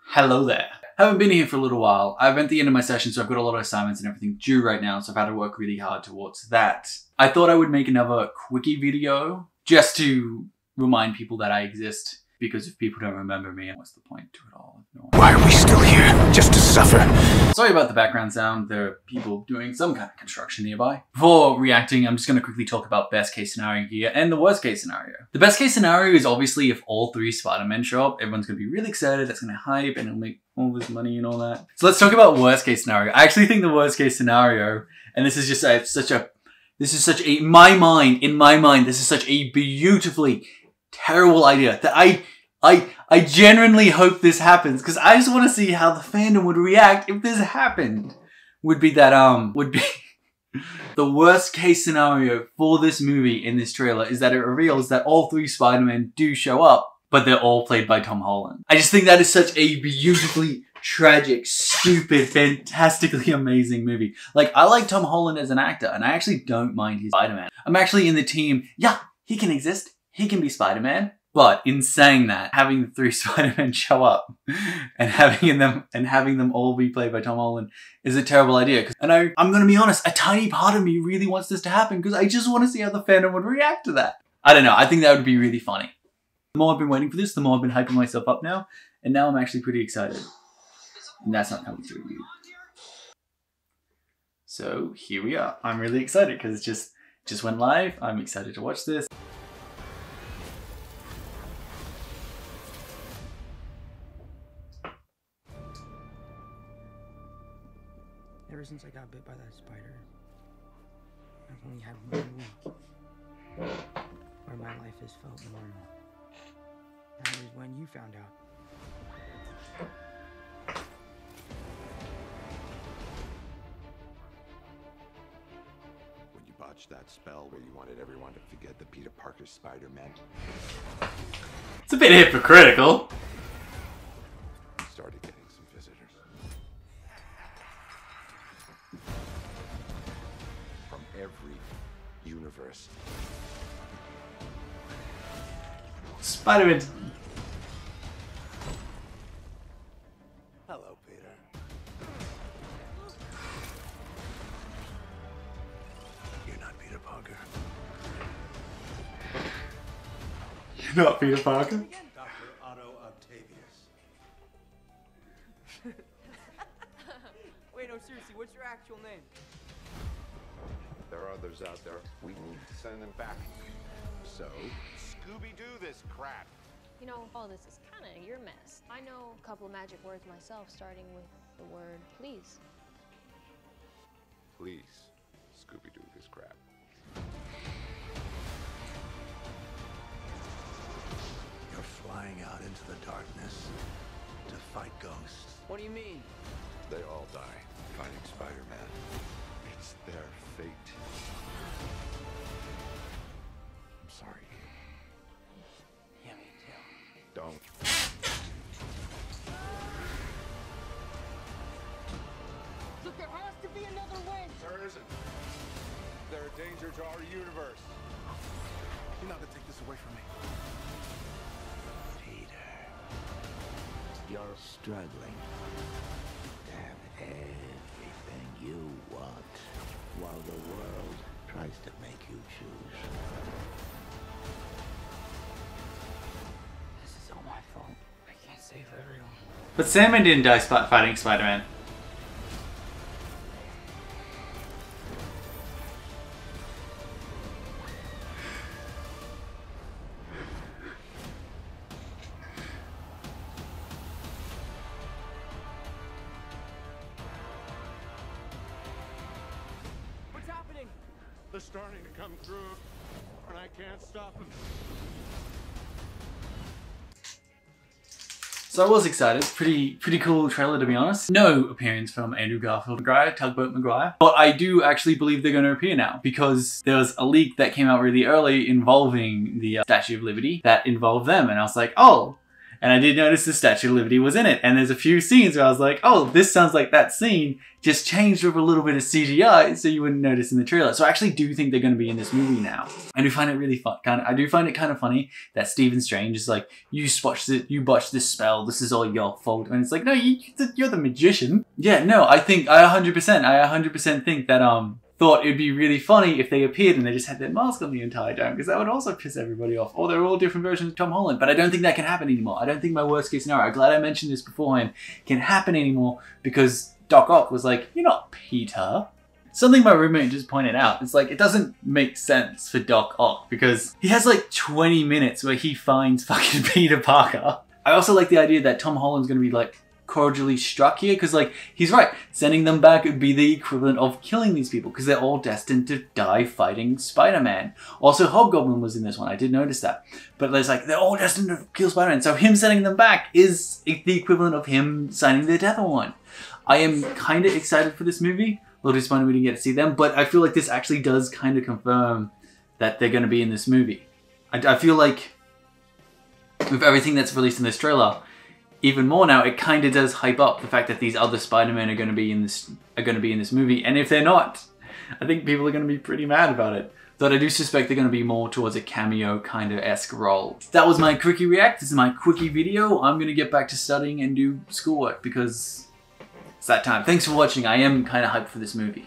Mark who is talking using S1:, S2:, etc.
S1: Hello there. Haven't been here for a little while. I'm at the end of my session, so I've got a lot of assignments and everything due right now, so I've had to work really hard towards that. I thought I would make another Quickie video just to remind people that I exist, because if people don't remember me, what's the point to it all?
S2: Why are we still here? Just to suffer?
S1: Sorry about the background sound. There are people doing some kind of construction nearby. Before reacting, I'm just going to quickly talk about best case scenario here and the worst case scenario. The best case scenario is obviously if all 3 Spider-Men show up, everyone's going to be really excited, that's going to hype, and it'll make all this money and all that. So let's talk about worst case scenario. I actually think the worst case scenario, and this is just in my mind, this is such a beautifully terrible idea that I genuinely hope this happens, because I just want to see how the fandom would react if this happened. Would be the worst case scenario for this movie in this trailer is that it reveals that all 3 Spider-Men do show up, but they're all played by Tom Holland. I just think that is such a beautifully tragic, stupid, fantastically amazing movie. Like, I like Tom Holland as an actor, and I actually don't mind his Spider-Man. I'm actually in the team, yeah, he can exist, he can be Spider-Man. But in saying that, having the 3 Spider-Men show up and having them all be played by Tom Holland is a terrible idea. And I'm gonna be honest, a tiny part of me really wants this to happen because I just want to see how the fandom would react to that. I don't know, I think that would be really funny. The more I've been waiting for this, the more I've been hyping myself up now, and now I'm actually pretty excited. And that's not coming through you. So here we are. I'm really excited because it just went live. I'm excited to watch this.
S3: Ever since I got bit by that spider, I've only had 1 week where my life has felt normal. That was when you found out.
S2: When you botched that spell where you wanted everyone to forget the Peter Parker Spider-Man.
S1: It's a bit hypocritical.
S2: Started getting some visitors. From every universe.
S1: Spider-Man.
S2: Hello, Peter. You're not Peter Parker.
S1: You're not Peter Parker?
S2: Dr. Otto Octavius.
S3: Wait, no, seriously, what's your actual name?
S2: There are others out there. We need to send them back. So, Scooby-Doo this crap.
S4: You know, all this is kind of your mess. I know a couple of magic words myself, starting with the word please.
S2: Please, Scooby-Doo this crap. You're flying out into the darkness to fight ghosts.
S3: What do you mean?
S2: They all die fighting Spider-Man. It's their fate. I'm sorry.
S3: Yeah, me too.
S2: Don't.
S3: Look, there has to be another way.
S2: There isn't. They're a danger to our universe. You're not gonna take this away from me. Peter, you're struggling to have everything you want while the world tries to make you choose.
S3: This is all my fault. I can't save everyone.
S1: But Sandman didn't die fighting Spider-Man.
S3: What's happening?
S2: They're starting to come through, and I can't stop them.
S1: So I was excited. Pretty cool trailer, to be honest. No appearance from Andrew Garfield Maguire, Tugboat Maguire. But I do actually believe they're going to appear now, because there was a leak that came out really early involving the Statue of Liberty that involved them. And I was like, oh, And I did notice the Statue of Liberty was in it. And there's a few scenes where I was like, oh, this sounds like that scene, just changed with a little bit of CGI so you wouldn't notice in the trailer. So I actually do think they're going to be in this movie now. I do find it really fun. I do find it kind of funny that Stephen Strange is like, you botched this spell, this is all your fault. And it's like, no, you're the magician. Yeah, no, I 100% think that, thought it'd be really funny if they appeared and they just had their mask on the entire time, because that would also piss everybody off. Or they're all different versions of Tom Holland. But I don't think that can happen anymore. I don't think my worst case scenario, I'm glad I mentioned this beforehand, can happen anymore, because Doc Ock was like, you're not Peter. Something my roommate just pointed out, it's like, it doesn't make sense for Doc Ock, because he has like 20 minutes where he finds fucking Peter Parker. I also like the idea that Tom Holland's gonna be like, cordially struck here, because like he's right, sending them back would be the equivalent of killing these people, because they're all destined to die fighting Spider-Man. Also, Hobgoblin was in this one, I did notice that, but there's like, they're all destined to kill Spider-Man, so him sending them back is the equivalent of him signing their death warrant. I am kind of excited for this movie. A little disappointed we didn't get to see them, but I feel like this actually does kind of confirm that they're going to be in this movie. I feel like with everything that's released in this trailer, even more now, it kind of does hype up the fact that these other Spider-Men are going to be in this movie. And if they're not, I think people are going to be pretty mad about it. But I do suspect they're going to be more towards a cameo kind of esque role. That was my Quickie React. This is my Quickie video. I'm going to get back to studying and do schoolwork because it's that time. Thanks for watching. I am kind of hyped for this movie.